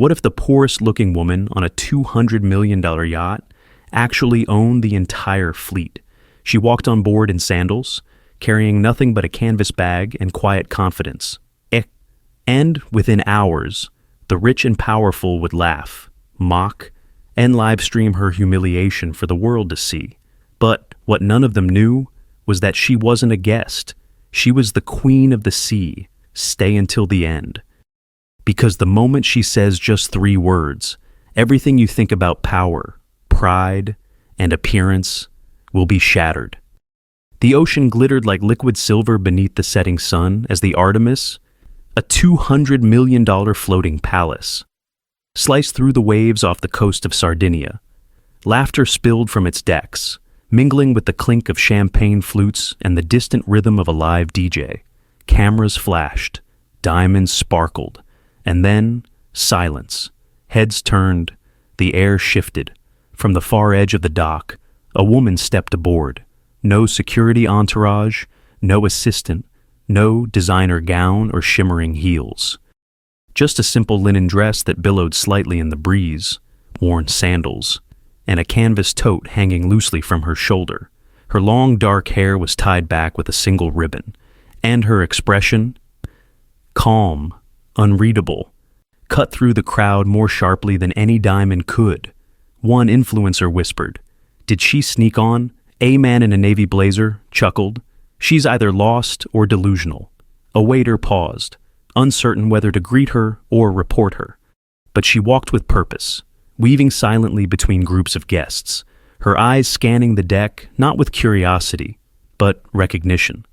What if the poorest looking woman on a $200 million yacht actually owned the entire fleet? She walked on board in sandals, carrying nothing but a canvas bag and quiet confidence. And within hours, the rich and powerful would laugh, mock, and livestream her humiliation for the world to see. But what none of them knew was that she wasn't a guest. She was the queen of the sea. Stay until the end. Because the moment she says just 3 words, everything you think about power, pride, and appearance will be shattered. The ocean glittered like liquid silver beneath the setting sun as the Artemis, a $200 million floating palace, sliced through the waves off the coast of Sardinia. Laughter spilled from its decks, mingling with the clink of champagne flutes and the distant rhythm of a live DJ. Cameras flashed, diamonds sparkled, and then silence. Heads turned, the air shifted. From the far edge of the dock, a woman stepped aboard. No security entourage, no assistant, no designer gown or shimmering heels. Just a simple linen dress that billowed slightly in the breeze, worn sandals, and a canvas tote hanging loosely from her shoulder. Her long dark hair was tied back with a single ribbon, and her expression, calm, unreadable, cut through the crowd more sharply than any diamond could. One influencer whispered, "Did she sneak on?" A man in a navy blazer chuckled, "She's either lost or delusional." A waiter paused, uncertain whether to greet her or report her. But she walked with purpose, weaving silently between groups of guests, her eyes scanning the deck not with curiosity, but recognition.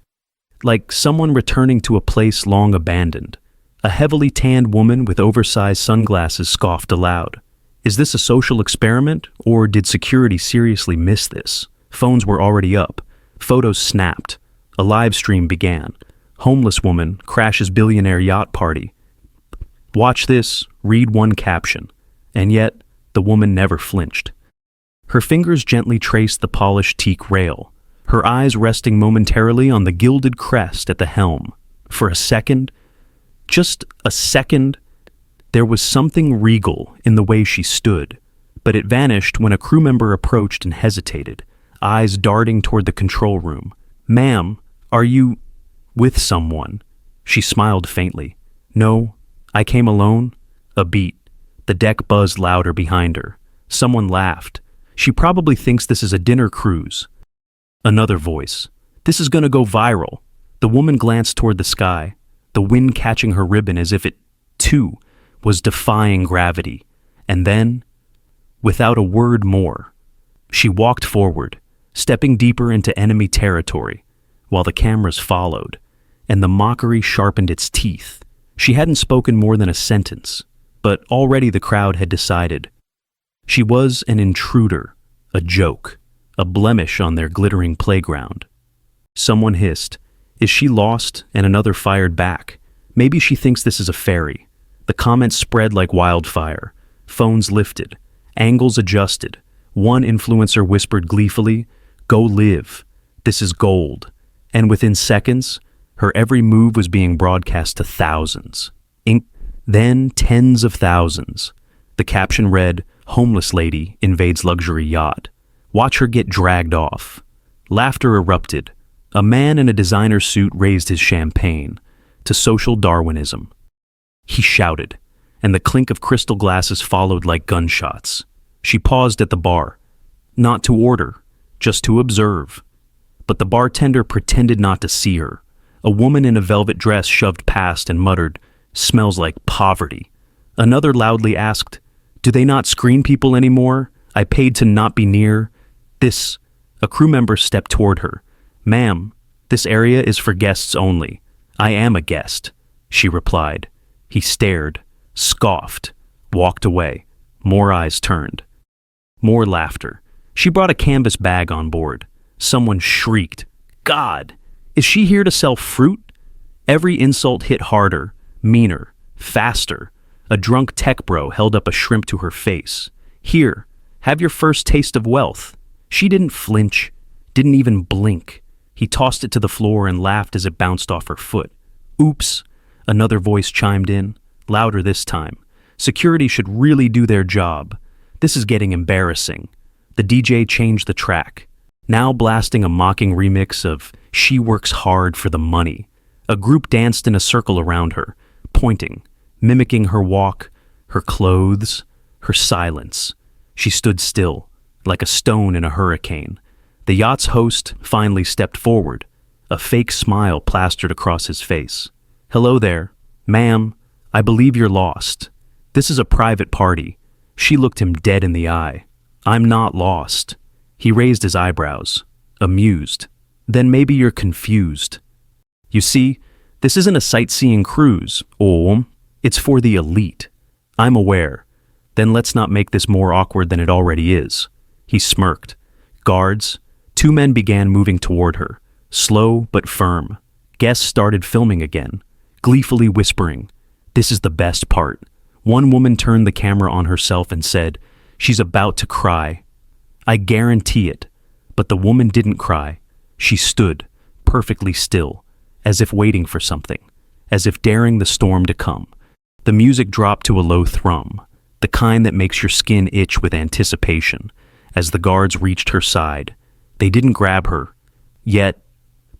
Like someone returning to a place long abandoned. A heavily tanned woman with oversized sunglasses scoffed aloud. Is this a social experiment, or did security seriously miss this? Phones were already up. Photos snapped. A live stream began. Homeless woman crashes billionaire yacht party. Watch this, read one caption. And yet, the woman never flinched. Her fingers gently traced the polished teak rail, her eyes resting momentarily on the gilded crest at the helm. For a second, just a second, there was something regal in the way she stood, but it vanished when a crew member approached and hesitated, eyes darting toward the control room. "Ma'am, are you with someone?" She smiled faintly. "No, I came alone." A beat. The deck buzzed louder behind her. Someone laughed. "She probably thinks this is a dinner cruise." Another voice. "This is gonna go viral." The woman glanced toward the sky, the wind catching her ribbon as if it, too, was defying gravity. And then, without a word more, she walked forward, stepping deeper into enemy territory, while the cameras followed, and the mockery sharpened its teeth. She hadn't spoken more than a sentence, but already the crowd had decided. She was an intruder, a joke, a blemish on their glittering playground. Someone hissed, "Is she lost?" and another fired back, "Maybe she thinks this is a ferry." The comments spread like wildfire. Phones lifted, angles adjusted. One influencer whispered gleefully, "Go live. This is gold." And within seconds, her every move was being broadcast to thousands. Then tens of thousands. The caption read, "Homeless lady invades luxury yacht. Watch her get dragged off." Laughter erupted. A man in a designer suit raised his champagne to social Darwinism. He shouted, and the clink of crystal glasses followed like gunshots. She paused at the bar, not to order, just to observe. But the bartender pretended not to see her. A woman in a velvet dress shoved past and muttered, "Smells like poverty." Another loudly asked, "Do they not screen people anymore? I paid to not be near." This, a crew member stepped toward her. "Ma'am, this area is for guests only." "I am a guest," she replied. He stared, scoffed, walked away. More eyes turned. More laughter. She brought a canvas bag on board. Someone shrieked, "God, is she here to sell fruit?" Every insult hit harder, meaner, faster. A drunk tech bro held up a shrimp to her face. "Here, have your first taste of wealth." She didn't flinch, didn't even blink. He tossed it to the floor and laughed as it bounced off her foot. "Oops," another voice chimed in, louder this time. Security should really do their job. This is getting embarrassing. The DJ changed the track, now blasting a mocking remix of She Works Hard for the Money. A group danced in a circle around her, pointing, mimicking her walk, her clothes, her silence. She stood still, like a stone in a hurricane. The yacht's host finally stepped forward, a fake smile plastered across his face. "Hello there. Ma'am, I believe you're lost. This is a private party." She looked him dead in the eye. "I'm not lost." He raised his eyebrows, amused. "Then maybe you're confused. You see, this isn't a sightseeing cruise, it's for the elite. I'm aware. Then let's not make this more awkward than it already is." He smirked. Guards, two men began moving toward her, slow but firm. Guests started filming again, gleefully whispering, "This is the best part." One woman turned the camera on herself and said, "She's about to cry." I guarantee it. But the woman didn't cry. She stood, perfectly still, as if waiting for something, as if daring the storm to come. The music dropped to a low thrum, the kind that makes your skin itch with anticipation, as the guards reached her side. They didn't grab her, yet,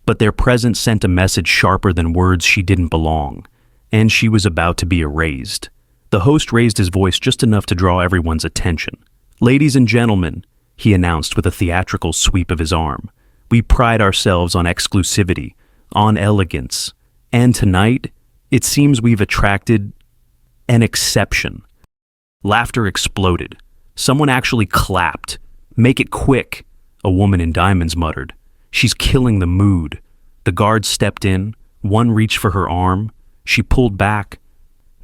but their presence sent a message sharper than words she didn't belong, and she was about to be erased. The host raised his voice just enough to draw everyone's attention. "Ladies and gentlemen," he announced with a theatrical sweep of his arm, "we pride ourselves on exclusivity, on elegance, and tonight, it seems we've attracted an exception." Laughter exploded. Someone actually clapped. "Make it quick," a woman in diamonds muttered. "She's killing the mood." The guards stepped in. One reached for her arm. She pulled back,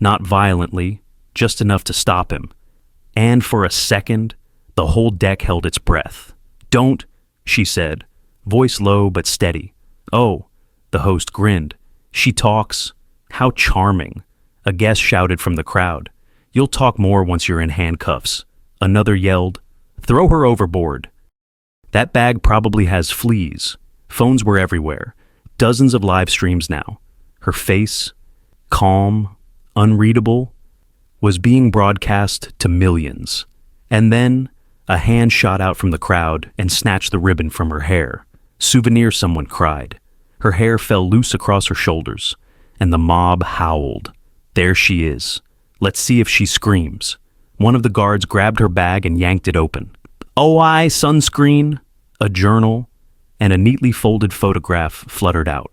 not violently, just enough to stop him. And for a second, the whole deck held its breath. "Don't," she said, voice low but steady. "Oh," the host grinned. "She talks. How charming." A guest shouted from the crowd, "You'll talk more once you're in handcuffs." Another yelled, "Throw her overboard." That bag probably has fleas. Phones were everywhere. Dozens of live streams now. Her face, calm, unreadable, was being broadcast to millions. And then, a hand shot out from the crowd and snatched the ribbon from her hair. "Souvenir," someone cried. Her hair fell loose across her shoulders, and the mob howled. "There she is. Let's see if she screams." One of the guards grabbed her bag and yanked it open. "OI sunscreen," a journal, and a neatly folded photograph fluttered out.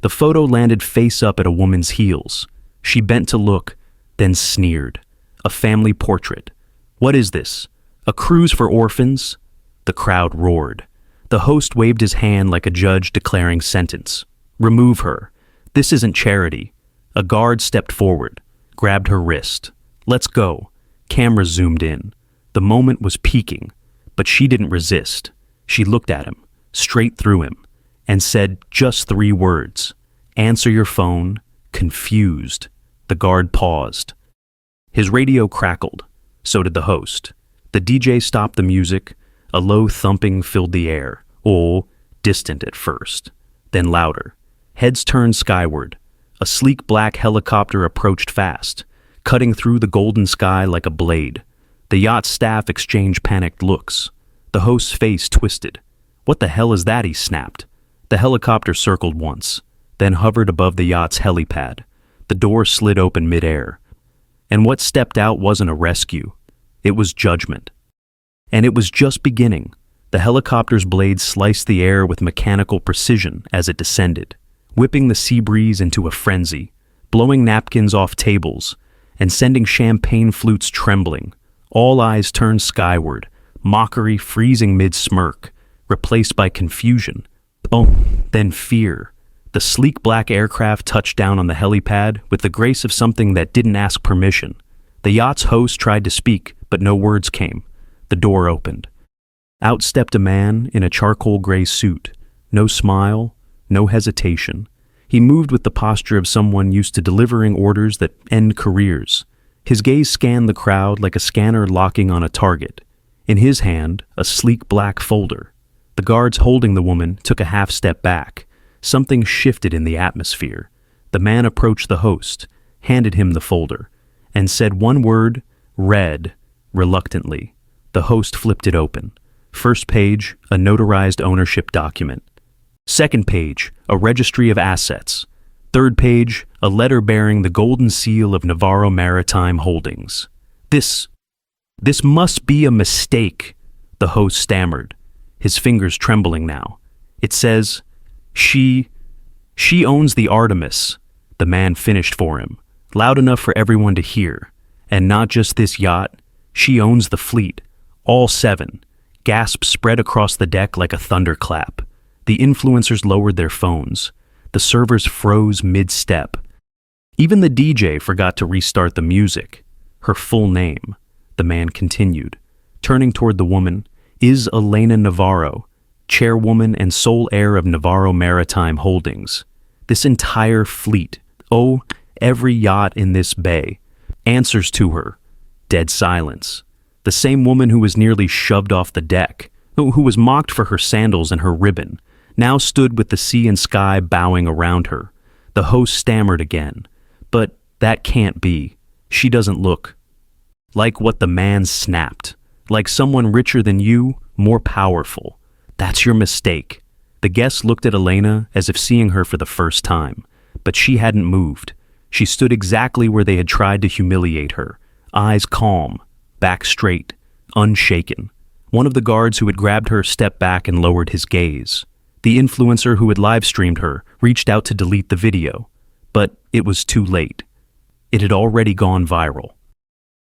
The photo landed face up at a woman's heels. She bent to look, then sneered. "A family portrait. What is this? A cruise for orphans?" The crowd roared. The host waved his hand like a judge declaring sentence. "Remove her. This isn't charity." A guard stepped forward, grabbed her wrist. "Let's go." Cameras zoomed in. The moment was peaking, but she didn't resist. She looked at him, straight through him, and said just 3 words. "Answer your phone, confused." The guard paused. His radio crackled. So did the host. The DJ stopped the music. A low thumping filled the air. Distant at first, then louder. Heads turned skyward. A sleek black helicopter approached fast, cutting through the golden sky like a blade. The yacht staff exchanged panicked looks. The host's face twisted. "What the hell is that?" he snapped. The helicopter circled once, then hovered above the yacht's helipad. The door slid open midair. And what stepped out wasn't a rescue. It was judgment. And it was just beginning. The helicopter's blades sliced the air with mechanical precision as it descended, whipping the sea breeze into a frenzy, blowing napkins off tables, and sending champagne flutes trembling. All eyes turned skyward, mockery freezing mid-smirk, replaced by confusion. Then fear. The sleek black aircraft touched down on the helipad with the grace of something that didn't ask permission. The yacht's host tried to speak, but no words came. The door opened. Out stepped a man in a charcoal gray suit. No smile, no hesitation. He moved with the posture of someone used to delivering orders that end careers. His gaze scanned the crowd like a scanner locking on a target. In his hand, a sleek black folder. The guards holding the woman took a half step back. Something shifted in the atmosphere. The man approached the host, handed him the folder, and said one word, read, reluctantly. The host flipped it open. First page, a notarized ownership document. Second page, a registry of assets. Third page, a letter bearing the golden seal of Navarro Maritime Holdings. This must be a mistake, the host stammered, his fingers trembling now. It says, she owns the Artemis, the man finished for him, loud enough for everyone to hear. And not just this yacht, she owns the fleet, all 7. Gasps spread across the deck like a thunderclap. The influencers lowered their phones. The servers froze mid-step. Even the DJ forgot to restart the music. Her full name, the man continued, turning toward the woman, is Elena Navarro, chairwoman and sole heir of Navarro Maritime Holdings. This entire fleet, every yacht in this bay, answers to her. Dead silence. The same woman who was nearly shoved off the deck, who was mocked for her sandals and her ribbon, now stood with the sea and sky bowing around her. The host stammered again. But that can't be. She doesn't look. Like what the man snapped. Like someone richer than you, more powerful. That's your mistake. The guests looked at Elena as if seeing her for the first time. But she hadn't moved. She stood exactly where they had tried to humiliate her. Eyes calm, back straight, unshaken. One of the guards who had grabbed her stepped back and lowered his gaze. The influencer who had live-streamed her reached out to delete the video, but it was too late. It had already gone viral.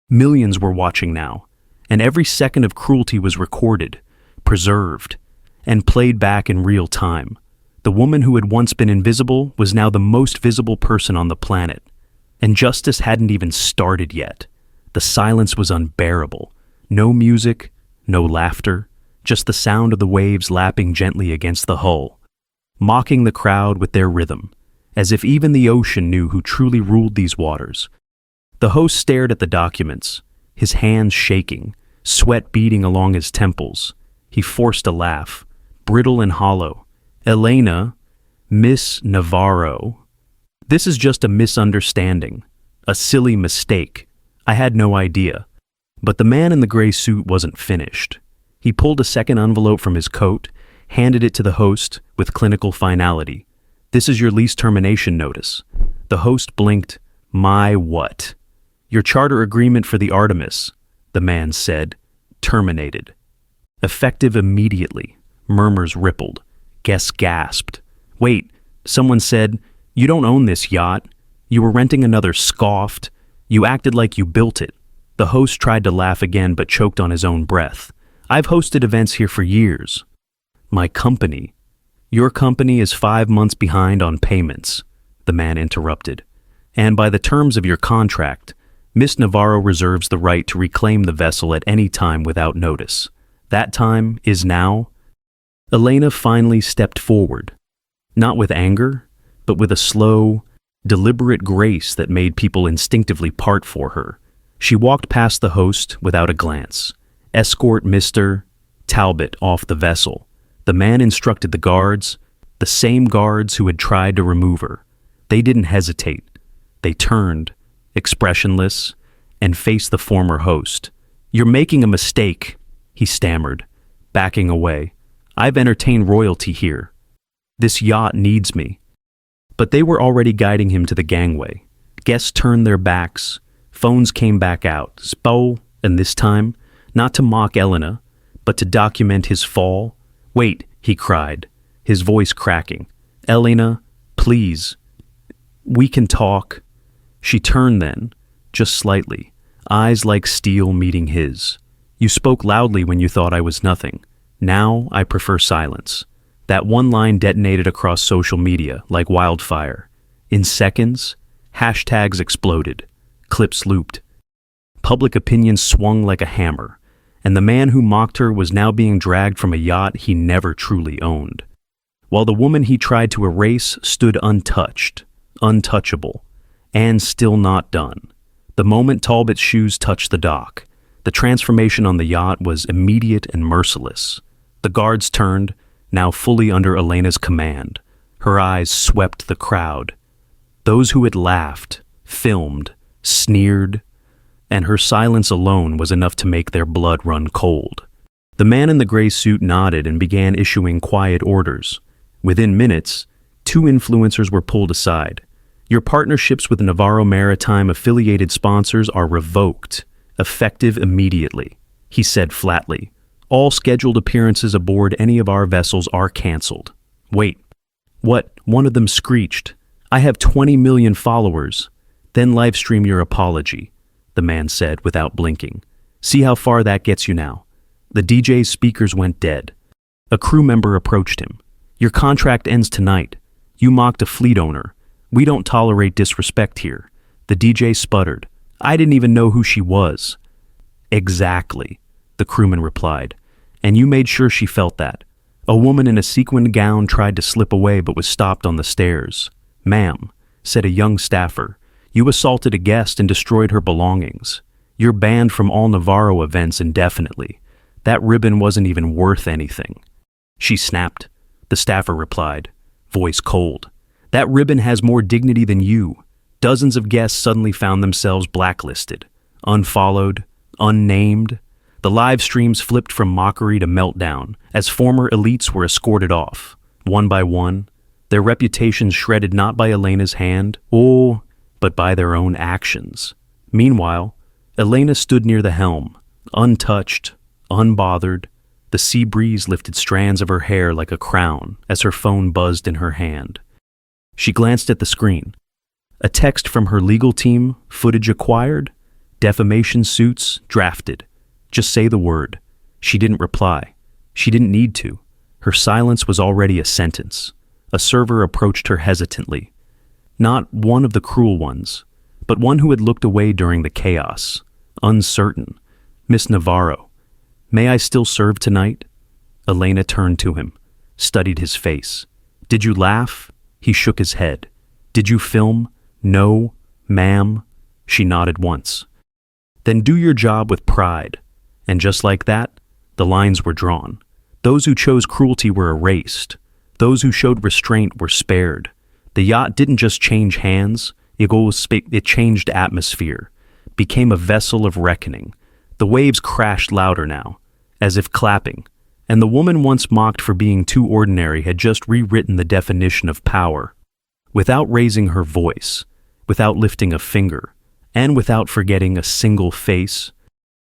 Millions were watching now, and every second of cruelty was recorded, preserved, and played back in real time. The woman who had once been invisible was now the most visible person on the planet, and justice hadn't even started yet. The silence was unbearable. No music, no laughter, just the sound of the waves lapping gently against the hull, mocking the crowd with their rhythm, as if even the ocean knew who truly ruled these waters. The host stared at the documents, his hands shaking, sweat beading along his temples. He forced a laugh, brittle and hollow. Elena, Miss Navarro. This is just a misunderstanding, a silly mistake. I had no idea. But the man in the gray suit wasn't finished. He pulled a second envelope from his coat, handed it to the host with clinical finality. This is your lease termination notice. The host blinked. My what? Your charter agreement for the Artemis, the man said. Terminated. Effective immediately. Murmurs rippled. Guests gasped. Wait, someone said, you don't own this yacht. You were renting another, scoffed. You acted like you built it. The host tried to laugh again but choked on his own breath. I've hosted events here for years. My company. Your company is 5 months behind on payments, the man interrupted. And by the terms of your contract, Miss Navarro reserves the right to reclaim the vessel at any time without notice. That time is now. Elena finally stepped forward, not with anger, but with a slow, deliberate grace that made people instinctively part for her. She walked past the host without a glance. Escort Mr. Talbot off the vessel. The man instructed the guards, the same guards who had tried to remove her. They didn't hesitate. They turned, expressionless, and faced the former host. You're making a mistake, he stammered, backing away. I've entertained royalty here. This yacht needs me. But they were already guiding him to the gangway. Guests turned their backs. Phones came back out. Spo, and this time, not to mock Elena, but to document his fall. Wait, he cried, his voice cracking. Elena, please. We can talk. She turned then, just slightly, eyes like steel meeting his. You spoke loudly when you thought I was nothing. Now I prefer silence. That one line detonated across social media like wildfire. In seconds, hashtags exploded, clips looped. Public opinion swung like a hammer, and the man who mocked her was now being dragged from a yacht he never truly owned, while the woman he tried to erase stood untouched, untouchable, and still not done. The moment Talbot's shoes touched the dock, the transformation on the yacht was immediate and merciless. The guards turned, now fully under Elena's command. Her eyes swept the crowd. Those who had laughed, filmed, sneered, and her silence alone was enough to make their blood run cold. The man in the gray suit nodded and began issuing quiet orders. Within minutes, 2 influencers were pulled aside. Your partnerships with Navarro Maritime affiliated sponsors are revoked, effective immediately, he said flatly. All scheduled appearances aboard any of our vessels are canceled. Wait, what? One of them screeched. I have 20 million followers. Then livestream your apology, the man said without blinking. See how far that gets you now. The DJ's speakers went dead. A crew member approached him. Your contract ends tonight. You mocked a fleet owner. We don't tolerate disrespect here. The DJ sputtered. I didn't even know who she was. Exactly, the crewman replied. And you made sure she felt that. A woman in a sequined gown tried to slip away but was stopped on the stairs. Ma'am, said a young staffer, you assaulted a guest and destroyed her belongings. You're banned from all Navarro events indefinitely. That ribbon wasn't even worth anything. She snapped. The staffer replied, voice cold. That ribbon has more dignity than you. Dozens of guests suddenly found themselves blacklisted, unfollowed, unnamed. The live streams flipped from mockery to meltdown as former elites were escorted off, one by one, their reputations shredded not by Elena's hand, but by their own actions. Meanwhile, Elena stood near the helm, untouched, unbothered. The sea breeze lifted strands of her hair like a crown as her phone buzzed in her hand. She glanced at the screen. A text from her legal team, footage acquired, defamation suits drafted. Just say the word. She didn't reply. She didn't need to. Her silence was already a sentence. A server approached her hesitantly. Not one of the cruel ones, but one who had looked away during the chaos, uncertain. Miss Navarro. May I still serve tonight? Elena turned to him, studied his face. Did you laugh? He shook his head. Did you film? No, ma'am. She nodded once. Then do your job with pride. And just like that, the lines were drawn. Those who chose cruelty were erased. Those who showed restraint were spared. The yacht didn't just change hands, it changed atmosphere, became a vessel of reckoning. The waves crashed louder now, as if clapping, and the woman once mocked for being too ordinary had just rewritten the definition of power. Without raising her voice, without lifting a finger, and without forgetting a single face.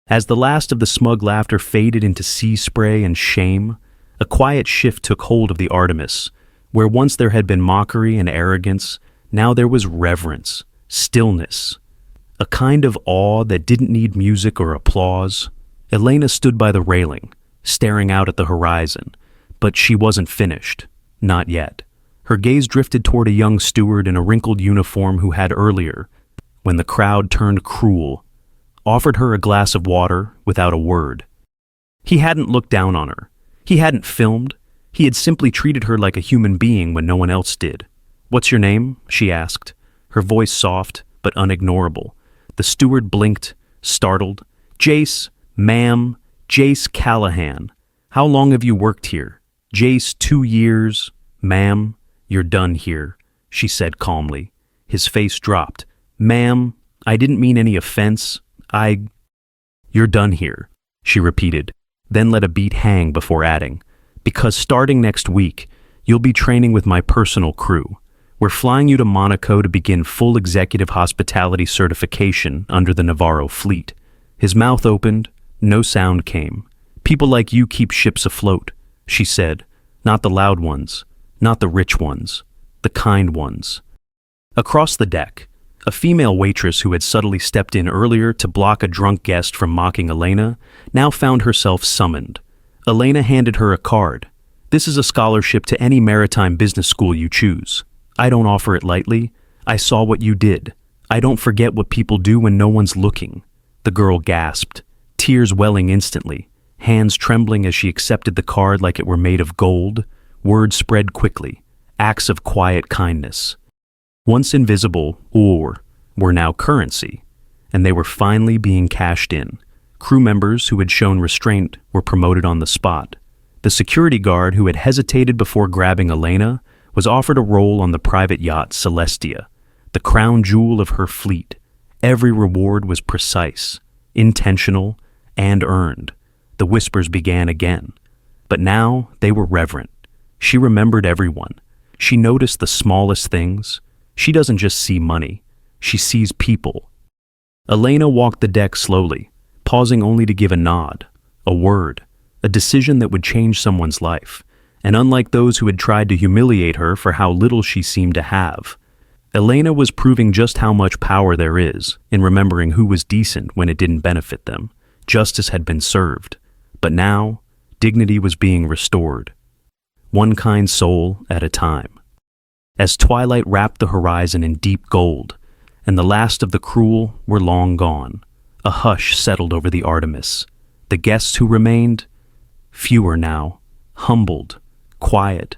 As the last of the smug laughter faded into sea spray and shame, a quiet shift took hold of the Artemis. Where once there had been mockery and arrogance, now there was reverence, stillness, a kind of awe that didn't need music or applause. Elena stood by the railing, staring out at the horizon, but she wasn't finished. Not yet. Her gaze drifted toward a young steward in a wrinkled uniform who had earlier, when the crowd turned cruel, offered her a glass of water without a word. He hadn't looked down on her. He hadn't filmed. He had simply treated her like a human being when no one else did. What's your name? She asked, her voice soft but unignorable. The steward blinked, startled. Jace, ma'am, Jace Callahan. How long have you worked here? Jace, 2 years. Ma'am, you're done here, she said calmly. His face dropped. Ma'am, I didn't mean any offense. You're done here, she repeated, then let a beat hang before adding. Because starting next week, you'll be training with my personal crew. We're flying you to Monaco to begin full executive hospitality certification under the Navarro fleet. His mouth opened, no sound came. People like you keep ships afloat, she said. Not the loud ones, not the rich ones, the kind ones. Across the deck, a female waitress who had subtly stepped in earlier to block a drunk guest from mocking Elena now found herself summoned. Elena handed her a card. This is a scholarship to any maritime business school you choose. I don't offer it lightly. I saw what you did. I don't forget what people do when no one's looking. The girl gasped, tears welling instantly, hands trembling as she accepted the card like it were made of gold. Words spread quickly, acts of quiet kindness. Once invisible, were now currency, and they were finally being cashed in. Crew members who had shown restraint were promoted on the spot. The security guard who had hesitated before grabbing Elena was offered a role on the private yacht Celestia, the crown jewel of her fleet. Every reward was precise, intentional, and earned. The whispers began again. But now they were reverent. She remembered everyone. She noticed the smallest things. She doesn't just see money. She sees people. Elena walked the deck slowly, pausing only to give a nod, a word, a decision that would change someone's life. And unlike those who had tried to humiliate her for how little she seemed to have, Elena was proving just how much power there is in remembering who was decent when it didn't benefit them. Justice had been served, but now dignity was being restored, one kind soul at a time. As twilight wrapped the horizon in deep gold, and the last of the cruel were long gone, a hush settled over the Artemis. The guests who remained, fewer now, humbled, quiet,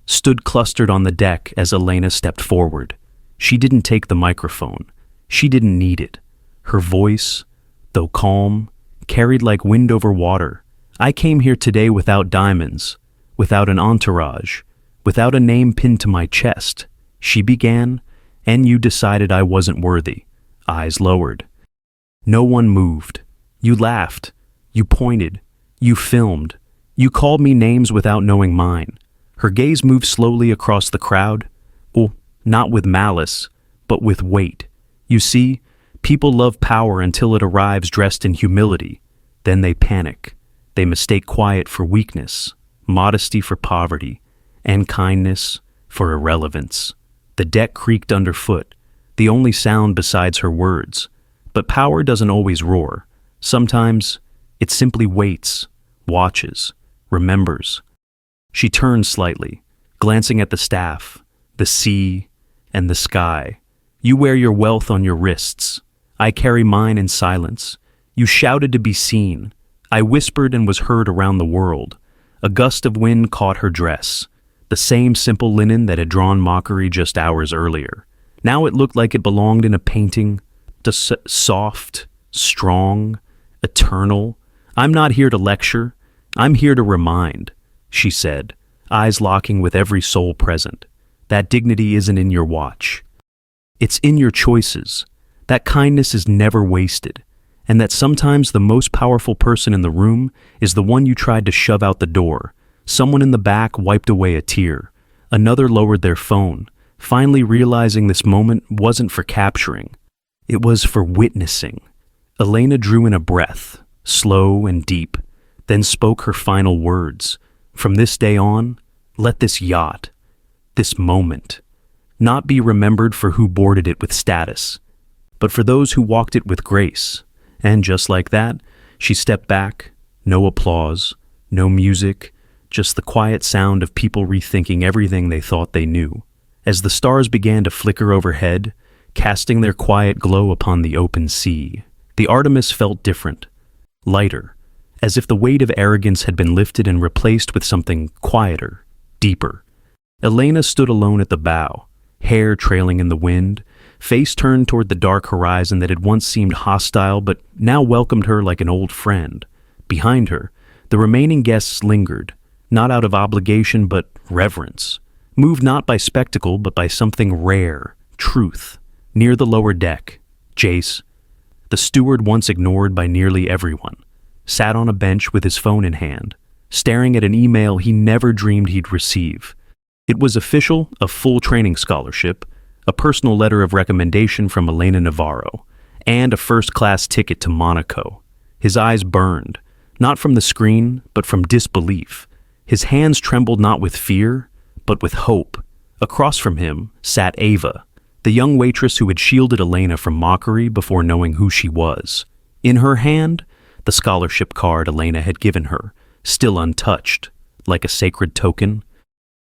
stood clustered on the deck as Elena stepped forward. She didn't take the microphone. She didn't need it. Her voice, though calm, carried like wind over water. I came here today without diamonds, without an entourage, without a name pinned to my chest, she began, and you decided I wasn't worthy. Eyes lowered. No one moved. You laughed. You pointed. You filmed. You called me names without knowing mine. Her gaze moved slowly across the crowd. Oh, not with malice, but with weight. You see, people love power until it arrives dressed in humility. Then they panic. They mistake quiet for weakness, modesty for poverty, and kindness for irrelevance. The deck creaked underfoot, the only sound besides her words. But power doesn't always roar. Sometimes it simply waits, watches, remembers. She turned slightly, glancing at the staff, the sea, and the sky. You wear your wealth on your wrists. I carry mine in silence. You shouted to be seen. I whispered and was heard around the world. A gust of wind caught her dress, the same simple linen that had drawn mockery just hours earlier. Now it looked like it belonged in a painting, soft, strong, eternal. I'm not here to lecture. I'm here to remind, she said, eyes locking with every soul present. That dignity isn't in your watch. It's in your choices. That kindness is never wasted. And that sometimes the most powerful person in the room is the one you tried to shove out the door. Someone in the back wiped away a tear. Another lowered their phone, finally realizing this moment wasn't for capturing. It was for witnessing. Elena drew in a breath, slow and deep, then spoke her final words. From this day on, let this yacht, this moment, not be remembered for who boarded it with status, but for those who walked it with grace. And just like that, she stepped back. No applause, no music, just the quiet sound of people rethinking everything they thought they knew. As the stars began to flicker overhead, casting their quiet glow upon the open sea, the Artemis felt different, lighter, as if the weight of arrogance had been lifted and replaced with something quieter, deeper. Elena stood alone at the bow, hair trailing in the wind, face turned toward the dark horizon that had once seemed hostile but now welcomed her like an old friend. Behind her, the remaining guests lingered, not out of obligation but reverence, moved not by spectacle but by something rare, truth. Near the lower deck, Jace, the steward once ignored by nearly everyone, sat on a bench with his phone in hand, staring at an email he never dreamed he'd receive. It was official, a full training scholarship, a personal letter of recommendation from Elena Navarro, and a first-class ticket to Monaco. His eyes burned, not from the screen, but from disbelief. His hands trembled not with fear, but with hope. Across from him sat Ava, the young waitress who had shielded Elena from mockery before knowing who she was. In her hand, the scholarship card Elena had given her, still untouched, like a sacred token.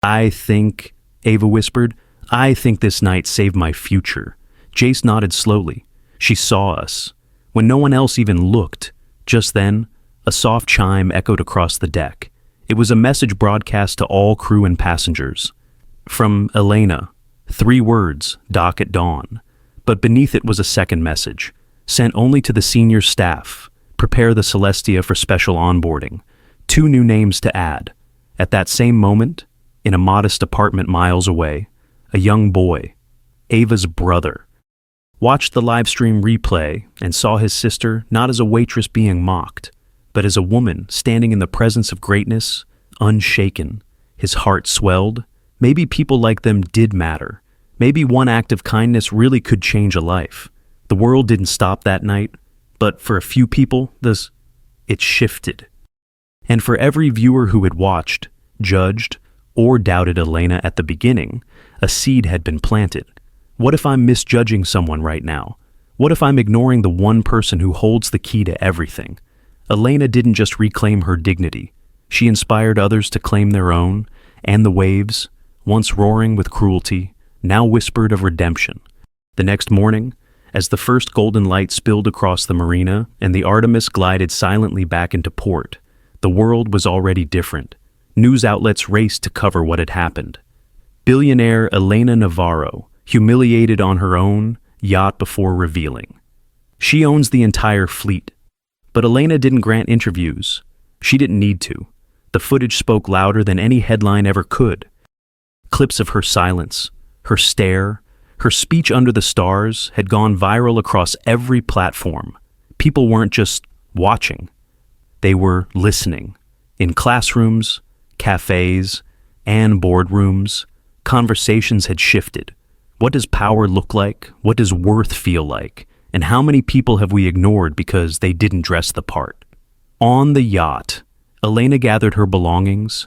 I think, Ava whispered, I think this night saved my future. Jace nodded slowly. She saw us. When no one else even looked, just then, a soft chime echoed across the deck. It was a message broadcast to all crew and passengers. From Elena, 3 words, dock at dawn. But beneath it was a second message, sent only to the senior staff. Prepare the Celestia for special onboarding. 2 new names to add. At that same moment, in a modest apartment miles away, a young boy, Ava's brother, watched the livestream replay, and saw his sister not as a waitress being mocked, but as a woman standing in the presence of greatness, unshaken. His heart swelled. Maybe people like them did matter. Maybe one act of kindness really could change a life. The world didn't stop that night, but for a few people, it shifted. And for every viewer who had watched, judged, or doubted Elena at the beginning, a seed had been planted. What if I'm misjudging someone right now? What if I'm ignoring the one person who holds the key to everything? Elena didn't just reclaim her dignity. She inspired others to claim their own, and the waves, once roaring with cruelty, now whispered of redemption. The next morning, as the first golden light spilled across the marina and the Artemis glided silently back into port, the world was already different. News outlets raced to cover what had happened. Billionaire Elena Navarro, humiliated on her own yacht before revealing. She owns the entire fleet. But Elena didn't grant interviews. She didn't need to. The footage spoke louder than any headline ever could. Clips of her silence, her stare, her speech under the stars had gone viral across every platform. People weren't just watching. They were listening. In classrooms, cafes, and boardrooms, conversations had shifted. What does power look like? What does worth feel like? And how many people have we ignored because they didn't dress the part? On the yacht, Elena gathered her belongings,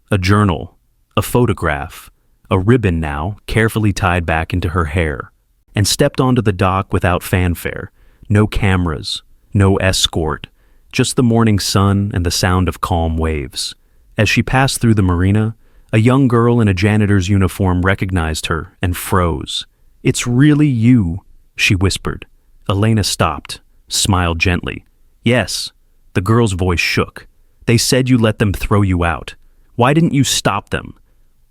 a journal, a photograph, a ribbon now carefully tied back into her hair, and stepped onto the dock without fanfare. No cameras, no escort, just the morning sun and the sound of calm waves. As she passed through the marina, a young girl in a janitor's uniform recognized her and froze. "It's really you," she whispered. Elena stopped, smiled gently. "Yes." The girl's voice shook. "They said you let them throw you out. Why didn't you stop them?"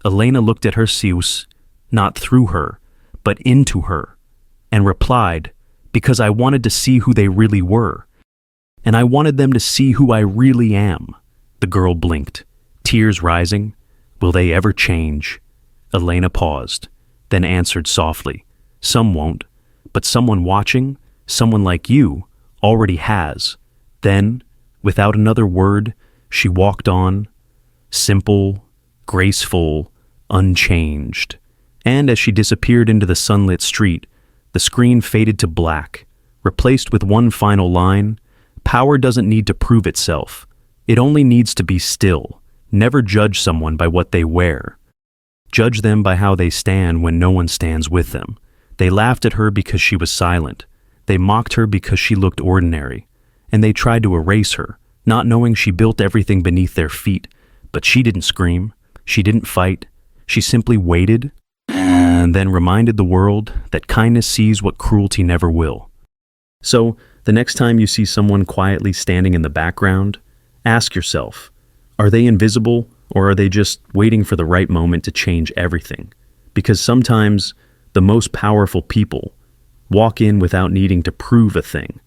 Elena looked at her Zeus, not through her, but into her, and replied, "Because I wanted to see who they really were. And I wanted them to see who I really am." The girl blinked, tears rising. "Will they ever change?" Elena paused, then answered softly, "Some won't, but someone watching, someone like you, already has." Then, without another word, she walked on, simple, graceful, unchanged. And as she disappeared into the sunlit street, the screen faded to black, replaced with one final line: "Power doesn't need to prove itself. It only needs to be still. Never judge someone by what they wear. Judge them by how they stand when no one stands with them." They laughed at her because she was silent. They mocked her because she looked ordinary. And they tried to erase her, not knowing she built everything beneath their feet. But she didn't scream. She didn't fight. She simply waited and then reminded the world that kindness sees what cruelty never will. So, the next time you see someone quietly standing in the background, ask yourself, are they invisible, or are they just waiting for the right moment to change everything? Because sometimes the most powerful people walk in without needing to prove a thing.